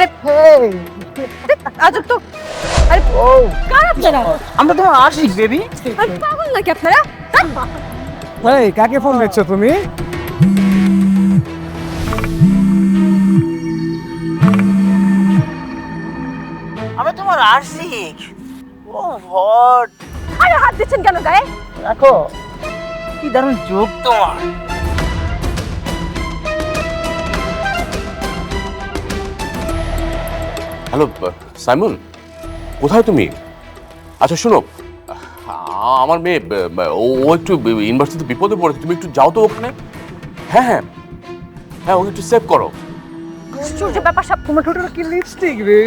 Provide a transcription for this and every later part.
আরে আজব তো। আরে ও কার আপনারা? আমরা তোমার আশিক বেবি। আরে পাগল নাকি আপনারা? এই কাকে ফোন দিচ্ছ তুমি? আমি তোমার আশিক। ও হট। আরে হাত দিচ্ছেন কেন গায়ে? দেখো কি দারুণ যোগ তোমার। হ্যালো সাইমন, কোথায় তুমি? আচ্ছা শোনো, আমার মেয়ে ও একটু ইউনিভার্সিটিতে বিপদে পড়েছে, তুমি একটু যাও তো ওখানে। হ্যাঁ হ্যাঁ হ্যাঁ, ওকে একটু সেভ করো। সূর্য ব্যাপার সব তোমার ঠোঁটের কি লিপস্টিক রে?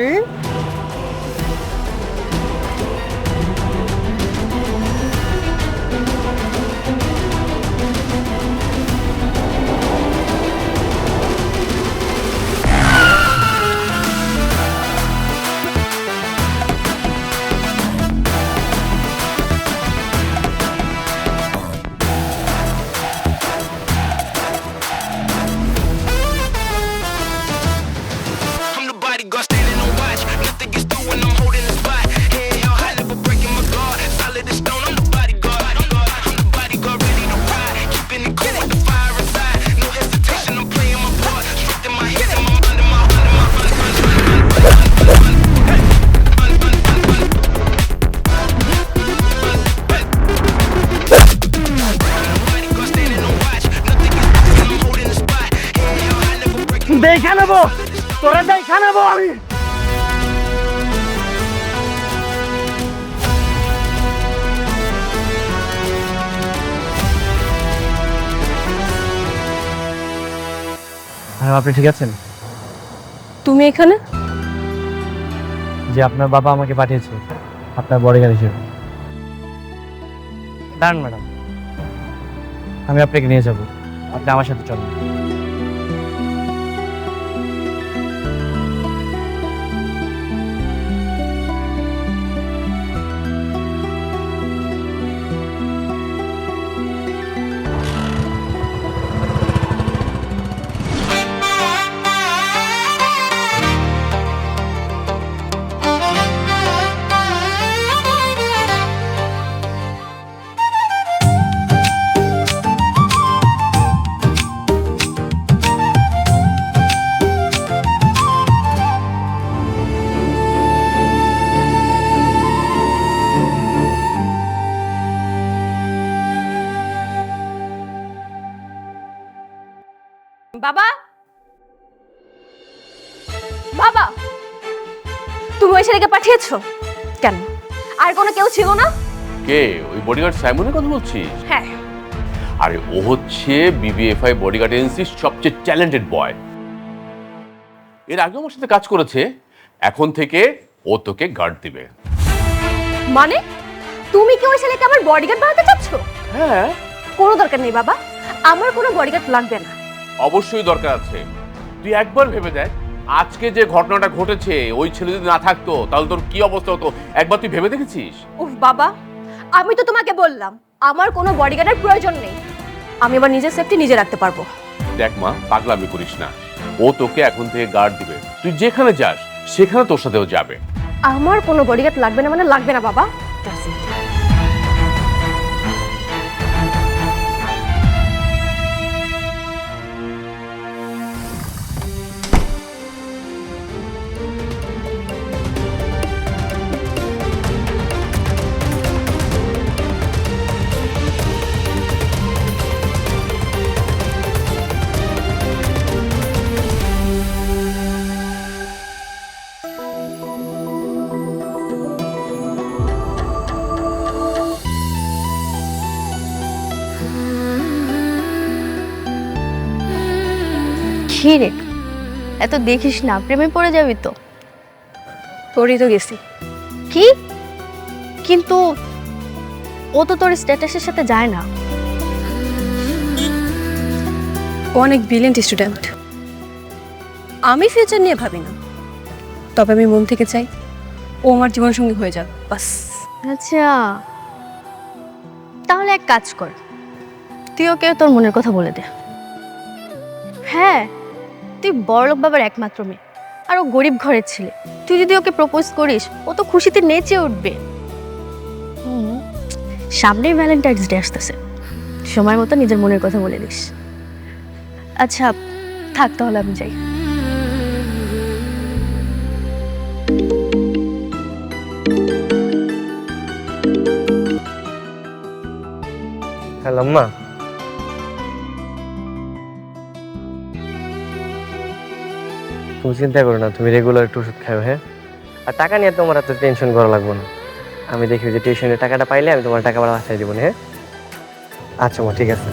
I'm the bodyguard standing on watch. Nothing gets through when I'm holding the spot. Head held high, never breaking my guard. Solid as stone, I'm the bodyguard. I'm the bodyguard, ready to ride. Keeping it cool with the fire inside. No hesitation, I'm playing my part. Strict in my head, in my mind, in my heart, in my bodyguard standing on watch. Nothing gets through when I'm holding the spot. Head held high, never breaking দেখা নেবো, তোরা দেখা নেবো আমি। Madam আপনি ঠিক আছেন? তুমি এখানে? যে আপনার বাবা আমাকে পাঠিয়েছে আপনার বডিগার্ড হিসেবে। দাঁড়ান ম্যাডাম, আমি আপনাকে নিয়ে যাব, আপনি আমার সাথে চলুন। বাবা, বাবা, তুমি ওই ছেলেকে পাঠিয়েছো কেন? আর কোনো কেউ ছিল না? কে? ওই বডিগার্ড সাইমনের কথা বলছিস? হ্যাঁ। আরে ও হচ্ছে বিবিএফআই বডিগার্ড এজেন্সির সবচেয়ে ট্যালেন্টেড বয়। এর আগে আমার সাথে কাজ করেছে, এখন থেকে ও তোকে গার্ড দিবে। মানে তুমি কি ওই ছেলেকে আমার বডিগার্ড বানাতে চাচ্ছ? হ্যাঁ কোনো দরকার নেই বাবা, আমার কোনো বডিগার্ড লাগবে না। অবশ্যই দরকার আছে। তুই একবার ভেবে দেখ, আজকে যে ঘটনাটা ঘটেছে ওই ছেলে যদি না থাকতো তাহলে তোর কি অবস্থা হতো, একবার তুই ভেবে দেখেছিস? উফ বাবা, আমি তো তোমাকে বললাম আমার কোনো বডিগার্ডের প্রয়োজন নেই, আমি আমার নিজের সেফটি নিজে রাখতে পারবো। দেখ মা, পাগলামি করিস না, ও তোকে এখন থেকে গার্ড দিবে, তুই যেখানে যাস সেখানে তোর সাথেও যাবে। আমার কোনো বডিগার্ড লাগবে না মানে লাগবে না বাবা। That's it. কি রে, এত দেখিস না, প্রেমে পড়ে যাবি তো। তোরই তো গেছি। কি? কিন্তু ও তো তোর স্ট্যাটাসের সাথে যায় না। ও অনেক ব্রিলিয়েন্ট স্টুডেন্ট, আমি ফিউচার নিয়ে ভাবি না, তবে আমি মন থেকে চাই ও আমার জীবনসঙ্গী হয়ে যাক, বাস। আচ্ছা, তাহলে এক কাজ কর, তুই ওকে তোর মনের কথা বলে দে। হ্যাঁ, তুই বড়লোক বাবার একমাত্র মেয়ে, আর ও গরিব ঘরের ছেলে, তুই যদি ওকে প্রপোজ করিস ও তো খুশিতে নেচে উঠবে। সামনেই ভ্যালেন্টাইন্স ডে আসতেছে, সময় মতো নিজের মনের কথা বলে দিস। আচ্ছা থাক, তাহলে আমি যাই। হ্যালো আম্মা, তুমি চিন্তা করো না, তুমি রেগুলার একটু ওষুধ খাও, হ্যাঁ? আর টাকা নিয়ে তোমার এত টেনশন করা লাগবে না। আমি দেখি যে টিউশনের টাকাটা পাইলে আমি তোমার টাকা বাসায় দিব না, হ্যাঁ? আচ্ছা মা, ঠিক আছে।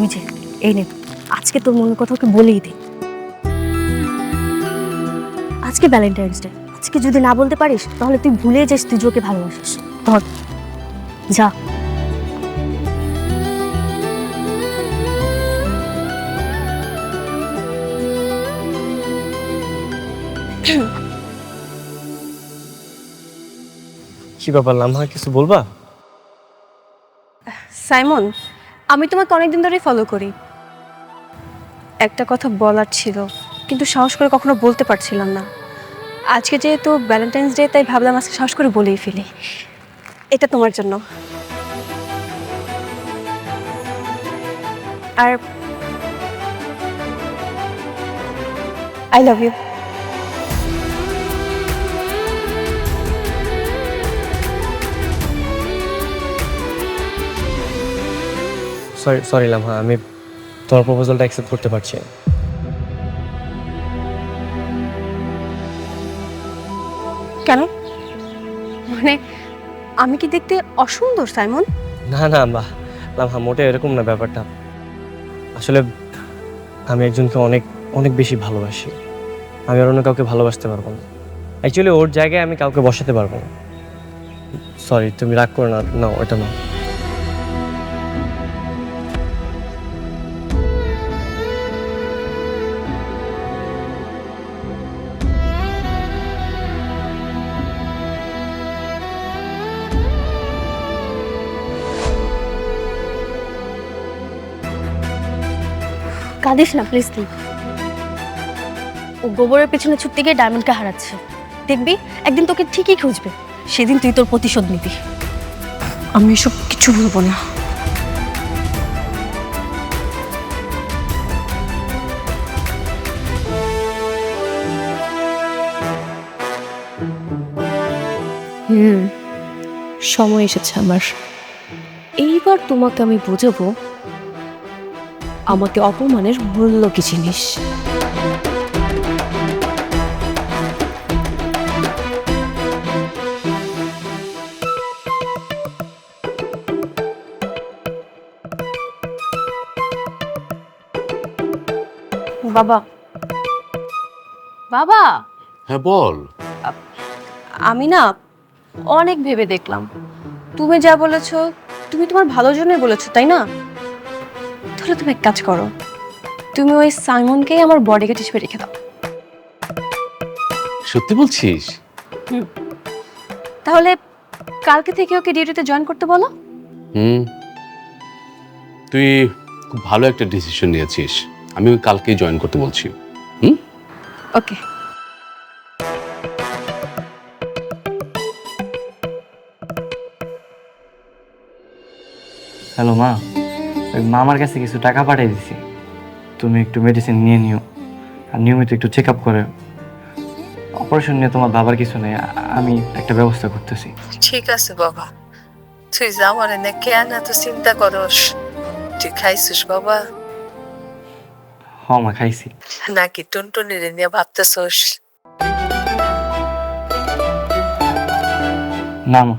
ওই যে এই নে, আজকে তোর মনের কথা ওকে বলেই দে। আজকে ভ্যালেন্টাইন্স ডে, আজকে যদি না বলতে পারিস তাহলে তুই ভুলে যাস তুই যে ওকে ভালোবাসিস। ধর যা। কি ব্যাপার লামহা, কিছু বলবা? সাইমন, আমি তোমাকে অনেকদিন ধরেই ফলো করি। একটা কথা বলার ছিল, কিন্তু সাহস করে কখনো বলতে পারছিলাম না। আজকে যেহেতু ভ্যালেন্টাইন্স ডে, তাই ভাবলাম আজকে সাহস করে বলেই ফেলি। এটা তোমার জন্য। আর I love you. Sorry sorry Lamha, আমি তোমার প্রপোজালটা অ্যাকসেপ্ট করতে পারছি না। কেন? মানে আমি কি দেখতে অসুন্দর সাইমন? না না লামহা, মোটে এরকম না ব্যাপারটা। আসলে আমি একজনকে অনেক অনেক বেশি ভালোবাসি। আমি আর অন্য কাউকে ভালোবাসতে পারবো না। অ্যাকচুয়ালি ওর জায়গায় আমি কাউকে বসাতে পারবো না। সরি, তুমি রাগ করো না। না, ওটা না। কাঁদিস না প্লিজ তুই। ও গোবরের পেছনে ছুটতে গিয়ে ডায়মন্ডকে হারাচ্ছে। দেখবি একদিন তোকে ঠিকই খুঁজবে, সেদিন তুই তোর প্রতিশোধ নিবি। আমি এসব কিছু বলবো না। সময় এসেছে আমার। এইবার তোমাকে আমি বোঝাবো আমাকে অপমানের মূল্য কি জিনিস। বাবা, বাবা, হ্যাঁ বল। আমি না অনেক ভেবে দেখলাম, তুমি যা বলেছো তুমি তোমার ভালোর জন্যই বলেছো, তাই না? তাহলে তুমি এক কাজ করো, তুমি ওই সাইমনকেই আমার বডিগার্ড হিসেবে রেখে দাও। সত্যি বলছিস? তাহলে কালকে থেকে ওকে ডিউটিতে জয়েন করতে বলো। তুই খুব ভালো একটা ডিসিশন নিয়েছিস। আমি ওই কালকেই জয়েন করতে বলছি। ওকে। হ্যালো মা, ওই মামার কাছে কিছু টাকা পাঠিয়ে দিছি, তুমি একটু মেডিসিন নিয়ে নিও আর নিয়মিত একটু চেক আপ করে। অপারেশন নিয়ে তোমার বাবার কিছু নেই, আমি একটা ব্যবস্থা করতেছি। ঠিক আছে বাবা, তুই যাওয়ার এনে কেন এত চিন্তা করস? তুই খাইছিস বাবা? মা খাইছি। নাকি টুনটুনির নিয়ে ভাবতেছস? না মা,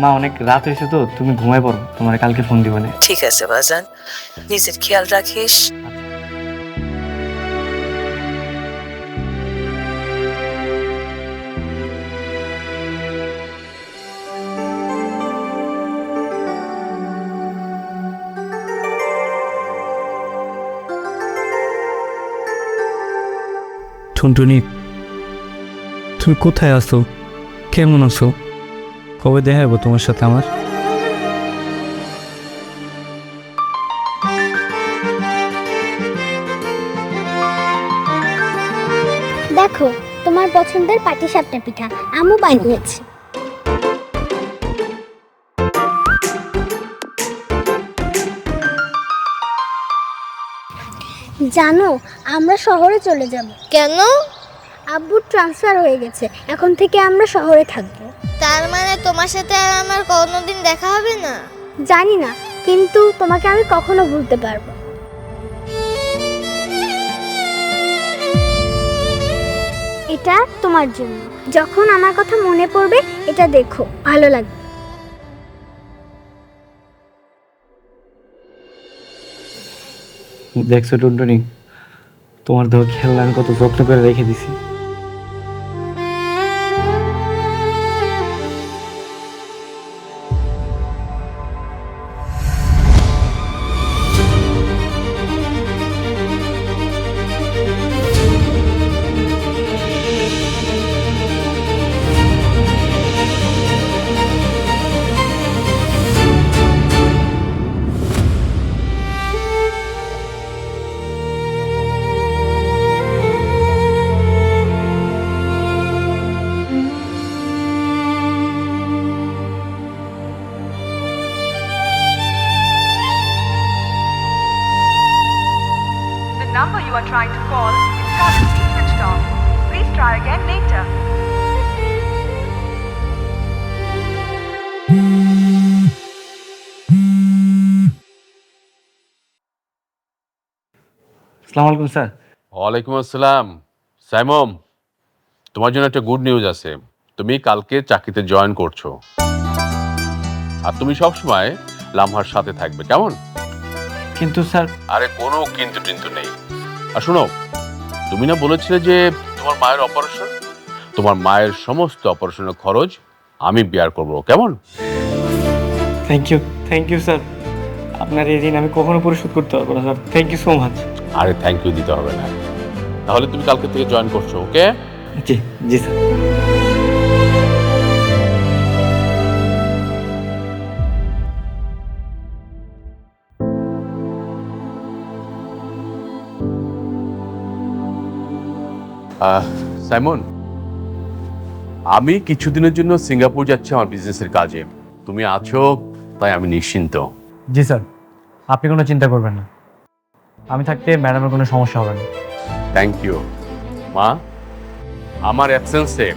মা অনেক রাত হয়েছে তো, তুমি ঘুমাই পড়ো, তোমার কালকে ফোন দিব না। ঠিক আছে বাজান, নিজের খেয়াল রাখিস। টুনটুনি, তুমি কোথায় আছো? কেমন আছো? কবে দেখা যাবো তোমার সাথে আমার? দেখো, তোমার পছন্দের পাটিসাপটা পিঠা আম্মু বানিয়েছে। জানো, আমরা শহরে চলে যাব। কেন? আব্বুর ট্রান্সফার হয়ে গেছে, এখন থেকে আমরা শহরে থাকব। তার মানে তোমার সাথে আর আমার কোনোদিন দেখা হবে না? জানি না, কিন্তু তোমাকে আমি কখনো ভুলতে পারবো। এটা তোমার জন্য, যখন আমার কথা মনে পড়বে এটা দেখো, ভালো লাগবে। দেখছো টুনটুনি, তোমার দেহ খেলনা আমি কত যত্ন করে রেখে দিছি। The number you are trying to call is currently switched off. Please try again later. আসসালামু আলাইকুম স্যার। ওয়ালাইকুম আসসালাম। সাইমন, তোমার জন্য একটা গুড নিউজ আছে। তুমি কালকে চাকরিতে জয়েন করছো, আর তুমি সবসময় লামহার সাথে থাকবে, কেমন? কিন্তু স্যার। আরে কোনো কিন্তু টিন্তু নেই। আর শোনো, তুমি না বলেছিলে যে তোমার মায়ের অপারেশন, তোমার মায়ের সমস্ত অপারেশনের খরচ আমি বেয়ার করব, কেমন? Thank you sir. আপনার এই ঋণ আমি কখনো পরিশোধ করতে পারবো না স্যার, থ্যাংক ইউ সো মাচ। আরে থ্যাংক ইউ দিতে হবে না। তাহলে তুমি কালকে থেকে জয়েন করছো, ওকে? জি জি স্যার। সাইমন, আমি কিছুদিনের জন্য সিঙ্গাপুর যাচ্ছি আমার বিজনেসের কাজে। তুমি আছো তাই আমি নিশ্চিন্ত। জি স্যার, আপনি কোনো চিন্তা করবেন না, আমি থাকতে ম্যাডামের কোনো সমস্যা হবে না। Thank you. মা, আমার অ্যাবসেন্সে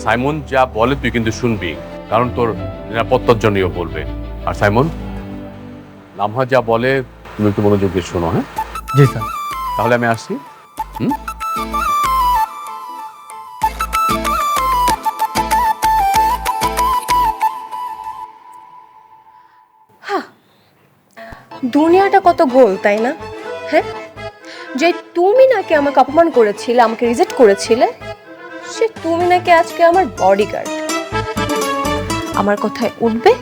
সাইমন যা বলে তুই কিন্তু শুনবি, কারণ তোর নিরাপত্তার জন্যও বলবে। আর সাইমন, লামহা যা বলে তুমি একটু মনোযোগ দিয়ে শোনো, হ্যাঁ? জি স্যার। তাহলে আমি আসছি। দুনিয়াটা কত গোল, তাই না? হ্যাঁ, যে তুমি নাকি আমাকে অপমান করেছিলে, আমাকে রিজেক্ট করেছিলে, সে তুমি নাকি আজকে আমার বডিগার্ড। আমার কথায় উঠবে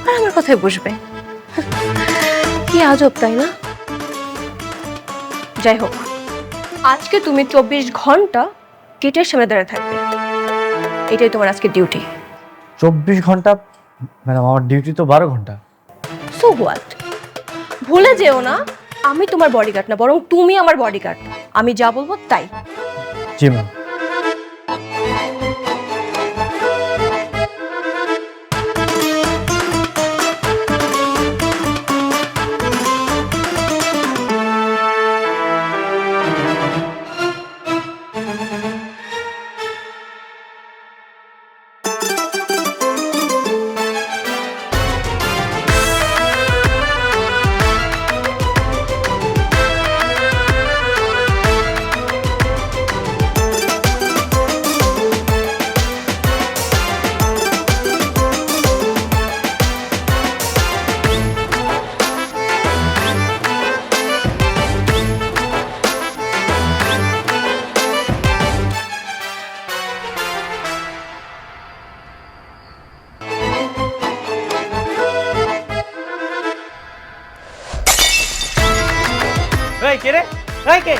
আর আমার কথায় বসবে। কি আজব, তাই না? যাই হোক, আজকে তুমি 24 ঘন্টা গেটের সামনে দাঁড়িয়ে থাকবে, এটাই তোমার আজকে ডিউটি। 24 ঘন্টা? ম্যাডাম, আমার ডিউটি তো 12 ঘন্টা। So what? ভুলে যেও না, আমি তোমার বডিগার্ড না, বরং তুমি আমার বডিগার্ড। আমি যা বলবো তাই। জি ম্যাম। এই কে রে? এই কে?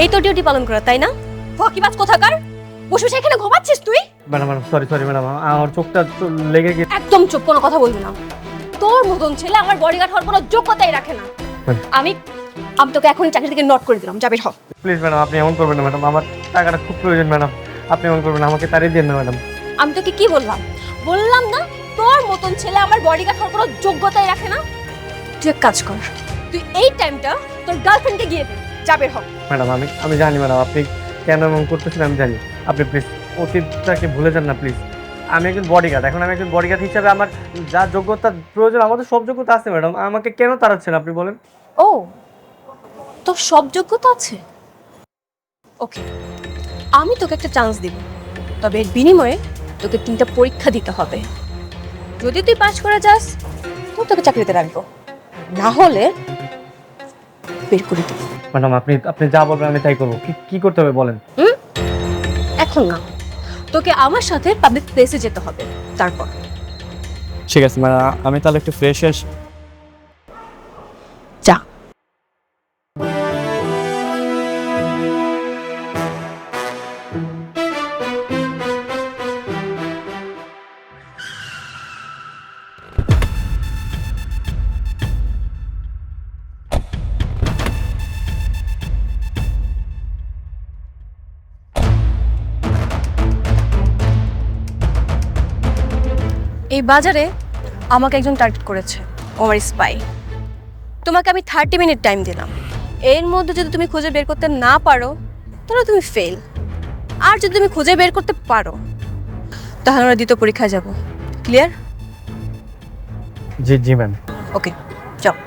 এই তো ডিউটি পালন করা, তাই না? ফকিবাজ কোথাকার, বসে বসে এখানে ঘুমাচ্ছিস তুই? ম্যাডাম সরি ম্যাডাম, আমার চোখটা লেগে গেছে। একদম চুপ, কোনো কথা বলবি না। তোর মতন ছেলে আমার বডিগার্ড হওয়ার কোনো যোগ্যতাই রাখে না। আমি তোকে এখনই চাকরি থেকে নট করে দিলাম, যাবে হ। প্লিজ ম্যাডাম, আপনি এমন করবেন না ম্যাডাম, আমার টাকাটা খুব প্রয়োজন ম্যাডাম, আপনি এমন করবেন না, আমাকে তাড়িয়ে দিন না ম্যাডাম। আমি তোকে কি বললাম? বললাম না তোর মতন ছেলে আমার বডিগার্ড হওয়ার কোনো যোগ্যতাই রাখে না। তুই এক কাজ কর, তুই এই টাইমটা তোর গার্লফ্রেন্ডকে গিয়ে দে, যাবে হ। ম্যাডাম আমি জানি ম্যাডাম আপনি কেন এমন করতেছেন, আমি জানি। আপনি প্লিজ অতীতটাকে ভুলে যান না প্লিজ। আমি একজন বডিগার্ড, এখন আমি একজন বডিগার্ড হিসাবে আমার যা যোগ্যতা প্রয়োজন, আমাদের সব যোগ্যতা আছে ম্যাডাম, আমাকে কেন তাড়াচ্ছেন আপনি বলেন? ও, তোর সব যোগ্যতা আছে? ওকে, আমি তোকে একটা চান্স দিব, তবে এর বিনিময়ে তোকে 3টা পরীক্ষা দিতে হবে। যদি তুই পাস করে যাস তো তোকে চাকরিতে রাখবো, না হলে বের করে দেবো। ম্যাডাম আপনি যা বলবেন আমি তাই করবো। কি করতে হবে বলেন? এখন না, তোকে আমার সাথে পাবলিক প্লেসে যেতে হবে, তারপর। ঠিক আছে ম্যাডাম, আমি তাহলে একটু ফ্রেশ যা। এই বাজারে আমাকে একজন টার্গেট করেছে, ও আমার স্পাই। তোমাকে আমি 30 মিনিট টাইম দিলাম, এর মধ্যে যদি তুমি খুঁজে বের করতে না পারো তাহলে তুমি ফেল, আর যদি তুমি খুঁজে বের করতে পারো তাহলে আমরা দ্বিতীয় পরীক্ষায় যাব। ক্লিয়ার? জি ম্যাম। ওকে, যাও।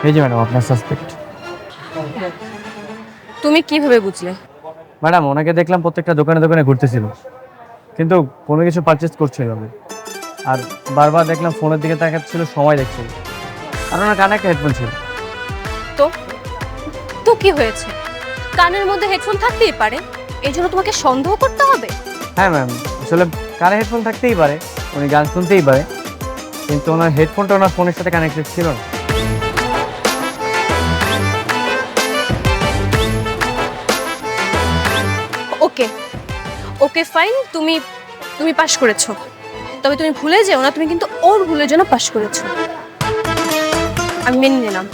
এই যে ম্যাডাম আপনার সাসপেক্ট। তুমি কিভাবে বুঝলে? ম্যাডাম ওনাকে দেখলাম প্রত্যেকটা দোকানে দোকানে ঘুরতেছিল, কিন্তু কোনো কিছু পারচেজ করছিল না, আর বারবার দেখলাম ফোনের দিকে তাকাচ্ছিল, সময় দেখছিল, আর ওনার কানে একটা হেডফোন ছিল। তো তো কি হয়েছে? কানের মধ্যে হেডফোন থাকতেই পারে, এই জন্য তোমাকে সন্দেহ করতে হবে? হ্যাঁ ম্যাম, আসলে কানে হেডফোন থাকতেই পারে, উনি গান শুনতেই পারে, কিন্তু ওনার হেডফোনটা ওনার ফোনের সাথে কানেক্টেড ছিল না। ওকে ফাইন, তুমি তুমি পাশ করেছো, তবে তুমি ভুলে যেও না তুমি কিন্তু ওর ভুলের জন্য পাশ করেছো। আমি মেনে নিলাম,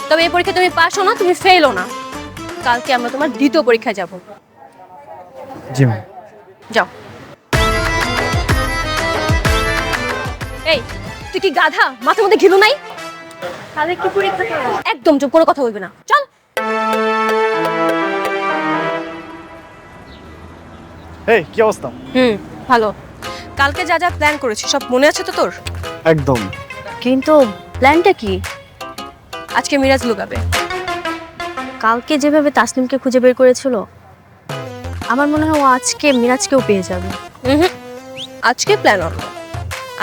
তবে এই পরীক্ষা তুমি পাসও না তুমি ফেলও না। কালকে আমরা তোমার দ্বিতীয় পরীক্ষায় যাব। জি ম্যাম। যাও। এই তুই কি গাধা, মাথার মধ্যে ঘিলু নাই? তাহলে কি পরীক্ষা করো? একদম চুপ, কোনো কথা বলবি না, চল। এই কি অবস্থা? ভালো। কালকে যা যা প্ল্যান করেছি সব মনে আছে তো তোর? একদম। কিন্তু প্ল্যানটা কি? আজকে মিরাজ লুকাবে। কালকে যেভাবে তাসনিমকে খুঁজে বের করেছিল, আমার মনে হয় ও আজকে মিরাজকেও পেয়ে যাবে। আজকে প্ল্যান অন্য।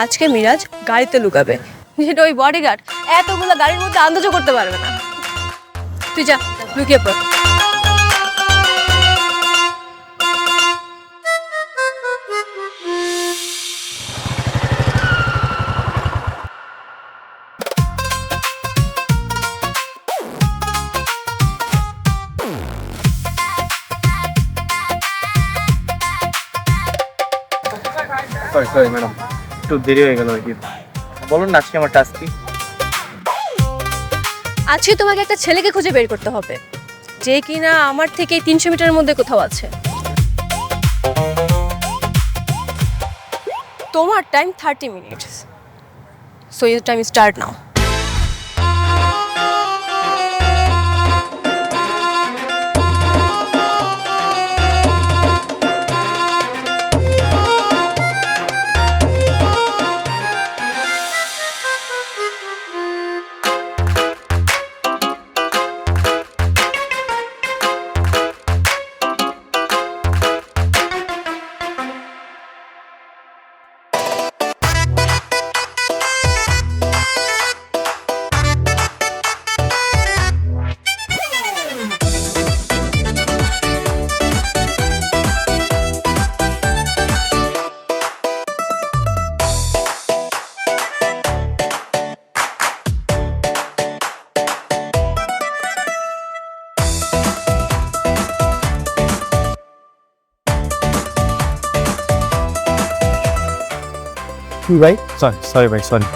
আজকে মিরাজ গাড়িতে লুকাবে, যেটা ওই বডিগার্ড এতগুলো গাড়ির মধ্যে আন্দাজও করতে পারবে না। তুই যা, লুকিয়ে পড়। সরি ম্যাডাম, একটু দেরি হয়ে গেল আর কি। বলুন না আজকে আমার টাস্ক কি? আজকে তোমাকে একটা ছেলেকে খুঁজে বের করতে হবে, যে কিনা আমার থেকে 300 মিটারের মধ্যে কোথাও আছে। তোমার time 30 minutes, so your time start now. ভাই সরি ভাই, সরি।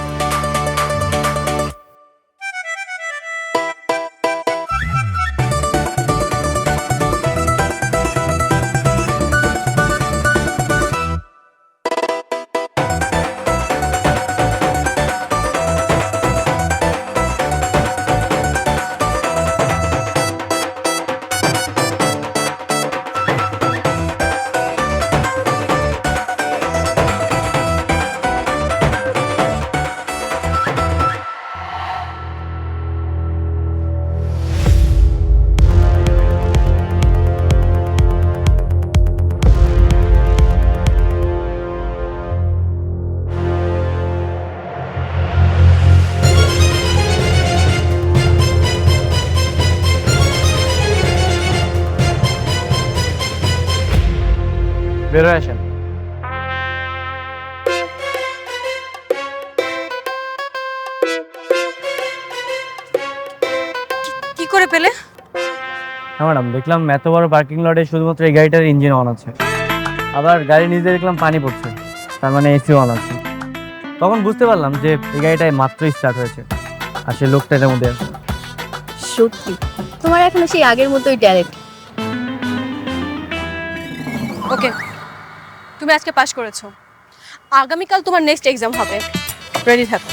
বের হয়ে আসেন। কি করে পেলে? হ্যাঁ ম্যাডাম, দেখলাম এত বড় পার্কিং লটে শুধুমাত্র এই গাড়িটার ইঞ্জিন অন আছে, আবার গাড়ি নিজে দেখলাম পানি পড়ছে, তার মানে এসি অন আছে। তখন বুঝতে পারলাম যে এই গাড়িটাই মাত্রই স্টার্ট হয়েছে, আর সে লোকটা এটার মধ্যে আছে। সত্যি তোমার এখনো সেই আগের মতোই ট্যালেন্ট। ওকে, তুমি আজকে পাস করেছো, আগামীকাল তোমার নেক্সট এক্সাম হবে, রেডি থাকো।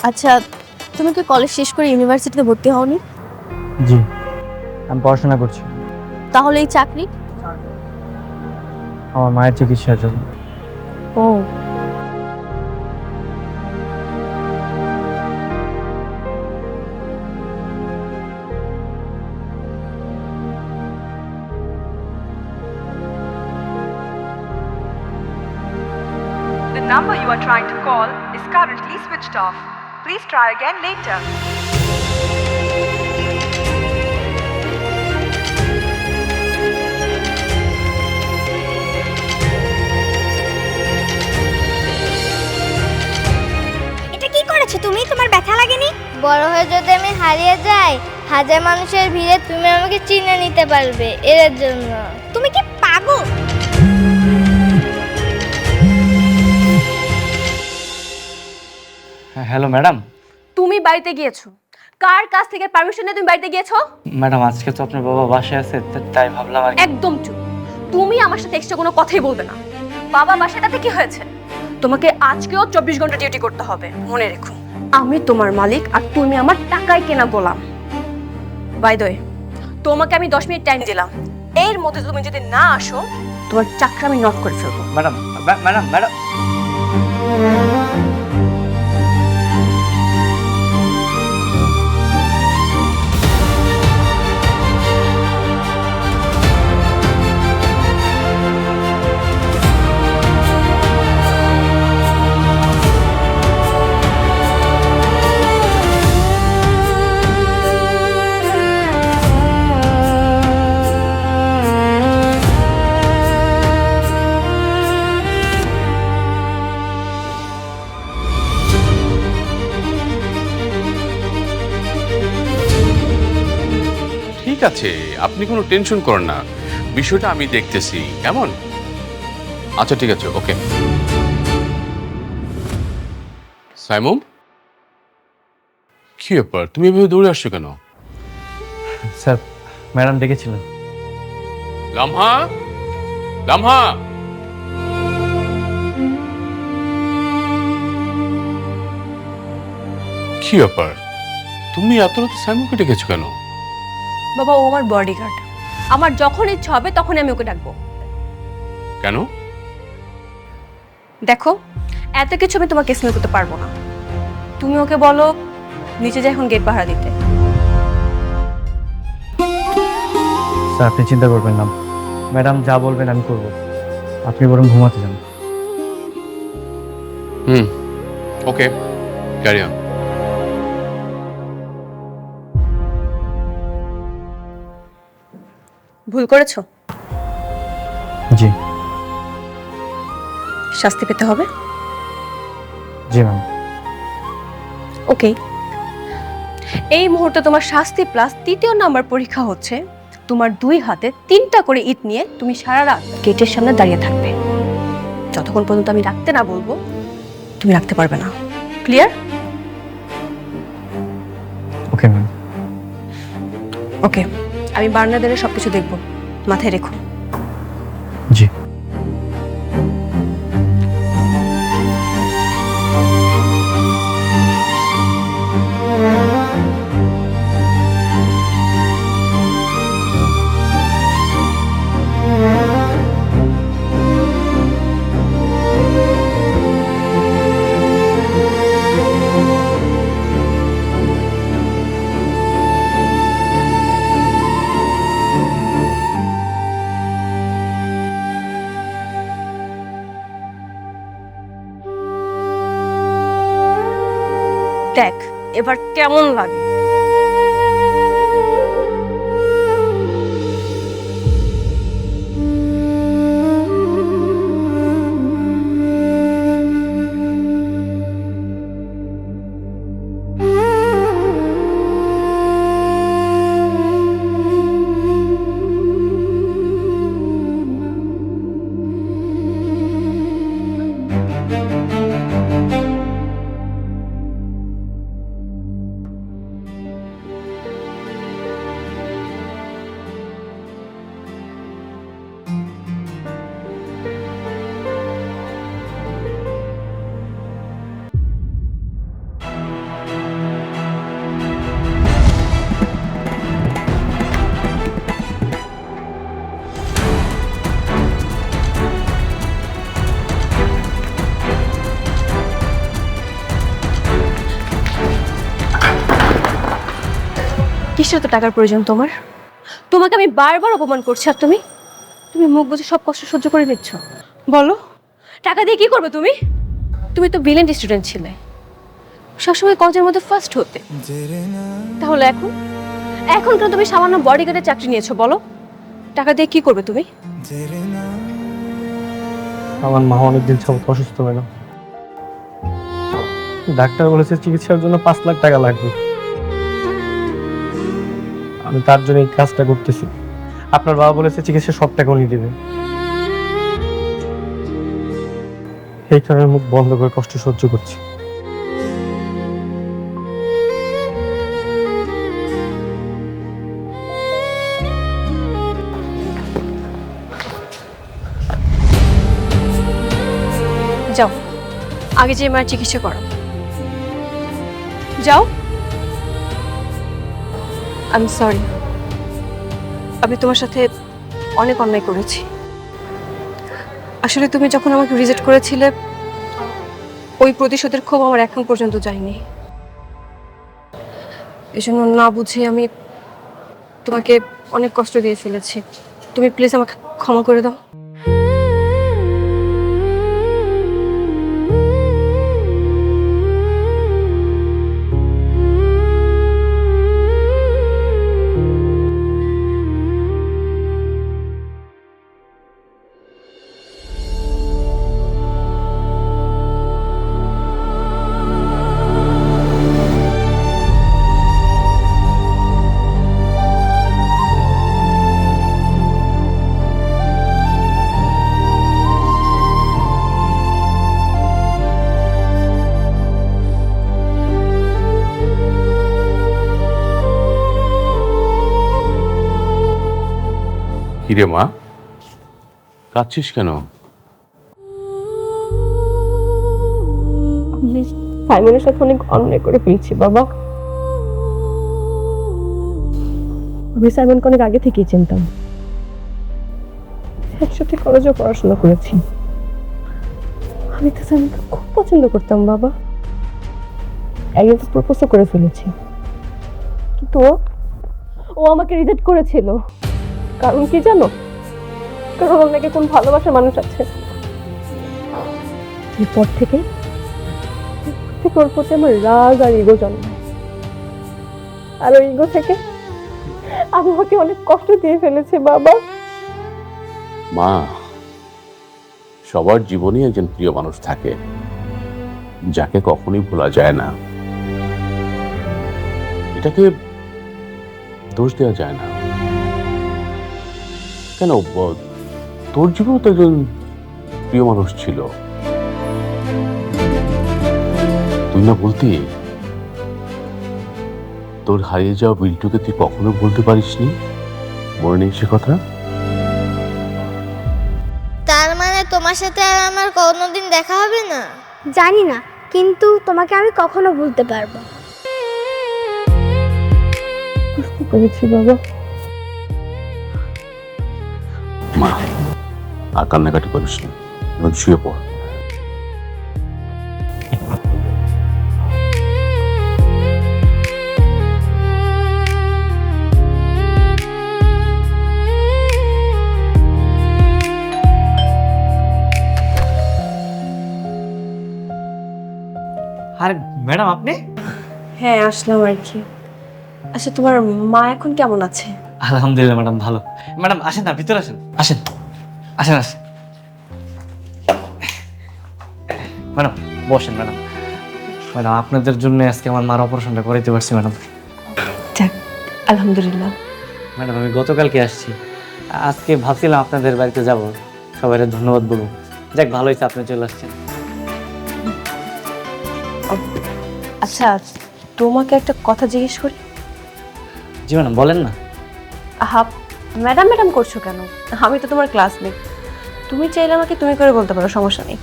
আচ্ছা, তুমি কি কলেজ শেষ করে ইউনিভার্সিটিতে ভর্তি হওনি? জি, আমি পড়াশোনা করছি। তাহলে এই চাকরি? আমার মায়ের চিকিৎসার জন্য। ও, The number you are trying to call is currently switched off. Please try again later. এটা কি করেছো তুমি? তোমার ব্যথা লাগেনি? বড় হয়ে যদি আমি হারিয়ে যাই, হাজার মানুষের ভিড়ে তুমি আমাকে চিনে নিতে পারবে, এর জন্য। তুমি কি পাগল? Hello madam. তুমি বাড়িতে গিয়েছো, কার কাছ থেকে পারমিশন নিয়ে তুমি বাড়িতে গিয়েছো? ম্যাডাম আজকে তো আপনার বাবা বাসায় আছে, তাই ভাবলাম আর একদম চুপ। তুমি আমার সাথে এক্সট্রা কোনো কথাই বলবে না। বাবা বাসায়, তাতে কি হয়েছে? তোমাকে আজকেও 24 ঘন্টা ডিউটি করতে হবে, মনে রেখো। আমি তোমার মালিক আর তুমি আমার টাকায় কেনা গোলাম। বাই দ্য ওয়ে, তোমাকে আমি 10 মিনিট টাইম দিলাম, এর মধ্যে তুমি যদি না আসো তোমার চাকরি আমি নট করে ফেলবো। ম্যাডাম ম্যাডাম ম্যাডাম ঠিক আছে, আপনি কোনো টেনশন করেন না, বিষয়টা আমি দেখতেছি, কেমন? আচ্ছা ঠিক আছে, ওকে। সাইমুম, কি ব্যাপার, তুমি এভাবে দৌড়ে আসছো কেন? স্যার, ম্যাডাম ডেকেছিলেন। লামহা, লামহা। কি ব্যাপার, তুমি এত রাতে সাইমুমকে ডেকেছো কেন? বাবা, ও আমার বডিগার্ড। আমার যখন ইচ্ছা হবে তখন আমি ওকে ডাকবো। কেন? দেখো, এত কিছু আমি তোমাকে এক্সপ্লেন করতে পারবো না। তুমি ওকে বলো নিচে যাই এখন গেট পাহারা দিতে। স্যার আপনি চিন্তা করবেন না, ম্যাডাম যা বলবেন আমি করব, আপনি বরং ঘুমাতে যান। ওকে, ক্যারি অন। ভুল করেছো, জি শাস্তি পেতে হবে। জি ম্যাম। ওকে, এই মুহূর্তে তোমার শাস্তি প্লাস 3য় নাম্বার পরীক্ষা হচ্ছে তোমার 2 হাতে 3টা করে ইট নিয়ে তুমি সারা রাত গেটের সামনে দাঁড়িয়ে থাকবে। যতক্ষণ পর্যন্ত আমি রাখতে না বলবো তুমি রাখতে পারবে না। ক্লিয়ার? Okay ma'am. ওকে, আমি বার্নাদের সবকিছু দেখবো, মাথায় রেখো। জি। দেখ এবার কেমন লাগে। কিসের তো টাকার প্রয়োজন তোমার? তোমাকে আমি বারবার অপমান করছি আর তুমি তুমি মুখ বুজে সব কষ্ট সহ্য করে নিচ্ছ। বলো, টাকা দিয়ে কি করবে তুমি? তুমি তো ব্রিলিয়েন্ট স্টুডেন্ট ছিলে, সবসময় কলেজের মধ্যে ফার্স্ট হতে। তাহলে এখন এখন কেন তুমি সামান্য বডিগার্ডের চাকরি নিয়েছো? বলো, টাকা দিয়ে কি করবে তুমি? আমার মা অনেকদিন যাবত অসুস্থ ম্যাডাম, ডাক্তার বলেছে চিকিৎসার জন্য 5 লাখ টাকা লাগবে। আমি তার জন্য এই কাজটা করতেছি। আপনার বাবা বলেছে চিকিৎসা সব টাকা উনি দেবে, এই কারণে মুখ বন্ধ করে কষ্ট সহ্য করছি। যাও, আগে যে মায়ের চিকিৎসা করো। যাও। আমি সরি, আমি তোমার সাথে অনেক অন্যায় করেছি। আসলে তুমি যখন আমাকে রিজেক্ট করেছিলে, ওই প্রতিশোধের ক্ষোভ আমার এখন পর্যন্ত যায়নি। এজন্য না বুঝে আমি তোমাকে অনেক কষ্ট দিয়ে ফেলেছি। তুমি প্লিজ আমাকে ক্ষমা করে দাও। কিরে মা, কাঁদছিস কেন? সাইমনের সাথে অনেক অন্যায় করে ফেলছি বাবা। আমি সাইমনকে অনেক আগে থেকেই চিনতাম, একসাথে কলেজে পড়াশোনা করেছি। আমি তো সাইমনকে খুব পছন্দ করতাম বাবা। একদিন তো প্রপোজও করে ফেলেছি, কিন্তু ও আমাকে রিজেক্ট করেছিল। কারণ কি জানো? কারণ ওর নাকি কোন ভালোবাসার মানুষ আছে। এরপর থেকে ওর প্রতি আমার রাগ আর ইগো জন্মায়, আর ওই ইগো থেকে আমি ওকে অনেক কষ্ট দিয়ে ফেলেছি বাবা। মা, সবার জীবনে একজন প্রিয় মানুষ থাকে যাকে কখনোই ভোলা যায় না। এটাকে দোষ দেওয়া যায় না। কেন, তোর জীবনে তো একজন প্রিয় মানুষ ছিল, তুই না বলতি তোর হারিয়ে যাওয়া বিল্টুকে তুই কখনো বলতে পারিসনি? মনে নেই সে কথা? তার মানে তোমার সাথে আর আমার কোনোদিন দেখা হবে না? জানি না, কিন্তু তোমাকে আমি কখনো ভুলতে পারবো। বুঝতে পেরেছি বাবা। মা, আর কান্নাকাটি করিস না, এখন শুয়ে পড়। আর ম্যাডাম আপনি? হ্যাঁ, আসলাম আর কি। আচ্ছা, তোমার মা এখন কেমন আছে? আলহামদুলিল্লাহ ম্যাডাম, ভালো। ম্যাডাম আসেন না, ভিতরে আসেন, আসেন আসেন আসেন। ম্যাডাম বসেন। ম্যাডাম ম্যাডাম আপনাদের জন্য আজকে আমার মার অপারেশনটা করাইতে পারছি ম্যাডাম। যাক, আলহামদুলিল্লাহ। ম্যাডাম আমি গতকালকে আসছি, আজকে ভাবছিলাম আপনাদের বাড়িতে যাব, সবাই ধন্যবাদ বলবো। যাক, ভালো হয়েছে আপনি চলে আসছেন। আচ্ছা, তোমাকে একটা কথা জিজ্ঞেস করি? জি ম্যাডাম, বলেন না। ম্যাডাম ম্যাডাম করছো কেন? আমি তো তোমার ক্লাসমেট। তুমি চাইলে আমাকে তুমি করে বলতে পারো, সমস্যা নেই।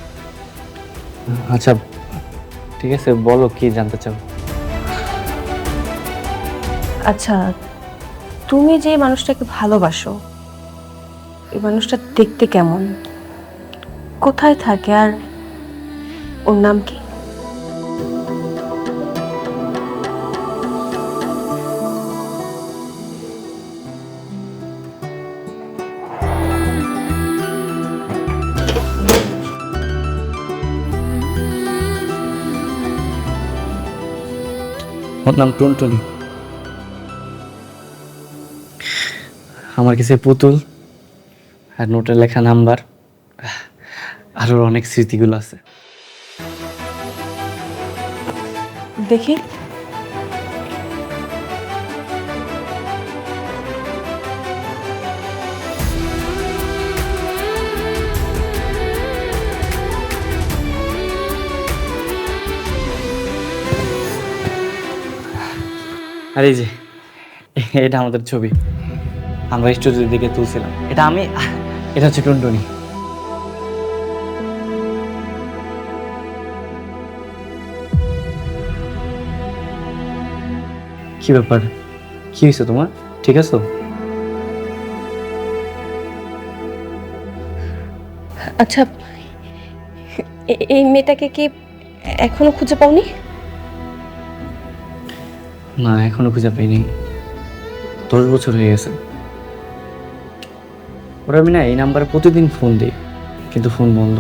আচ্ছা ঠিক আছে, বলো কি জানতে চাও। আচ্ছা, তুমি যে মানুষটাকে ভালোবাসো, এই মানুষটা দেখতে কেমন, কোথায় থাকে, আর ওর নাম কি? ওর নাম টুনটুনি। আমার কাছে পুতুল আর নোটে লেখা নাম্বার আর ওর অনেক স্মৃতিগুলো আছে। দেখি। আর এই যে এটা আমাদের ছবি, আমরা স্টুডিওর দিকে তুলছিলাম। এটা আমি, এটা হচ্ছে টুনটুনি। কি ব্যাপার, কি হয়েছে তোমার? ঠিক আছো? আচ্ছা, এই মেয়েটাকে কি এখনো খুঁজে পাওনি? না, এখনো খুঁজে পাইনি। 10 বছর হয়ে গেছে। ওরা আমি না এই নাম্বারে প্রতিদিন ফোন দিই, কিন্তু ফোন বন্ধ।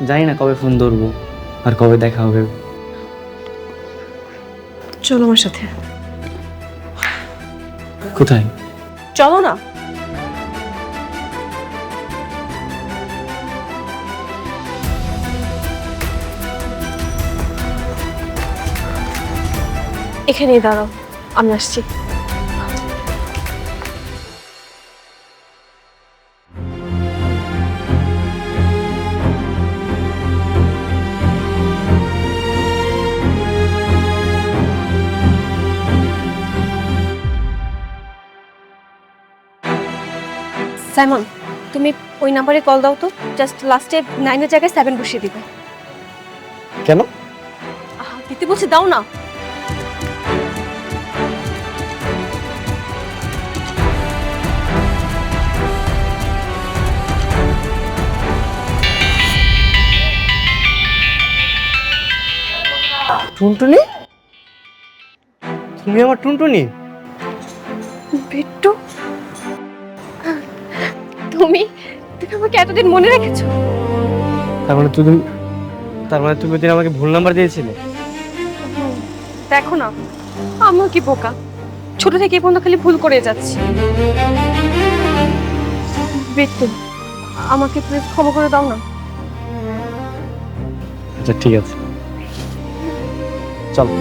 জানি না কবে ফোন ধরবো আর কবে দেখা হবে। চলো আমার সাথে। কোথায়? চলো না। এখানেই দাঁড়াও, আমি আসছি। সাইমন, তুমি ওই নাম্বারে কল দাও তো। জাস্ট লাস্টে 9 এর জায়গায় 7 বসিয়ে দিবে। কেন? দিতে বলছি, দাও না। টুনটুনি, তুমি আমার টুনটুনি? বিট্টু, তুমি তুমি আমাকে এতদিন মনে রেখেছো? তার মানে তুমি ওদিন আমাকে ভুল নাম্বার দিয়েছিলে? দেখো না, আমিও কি বোকা, ছোট থেকে এই পর্যন্ত খালি ভুল করে যাচ্ছি। বিট্টু, আমাকে প্লিজ ক্ষমা করে দাও না। আচ্ছা ঠিক আছে, চলো।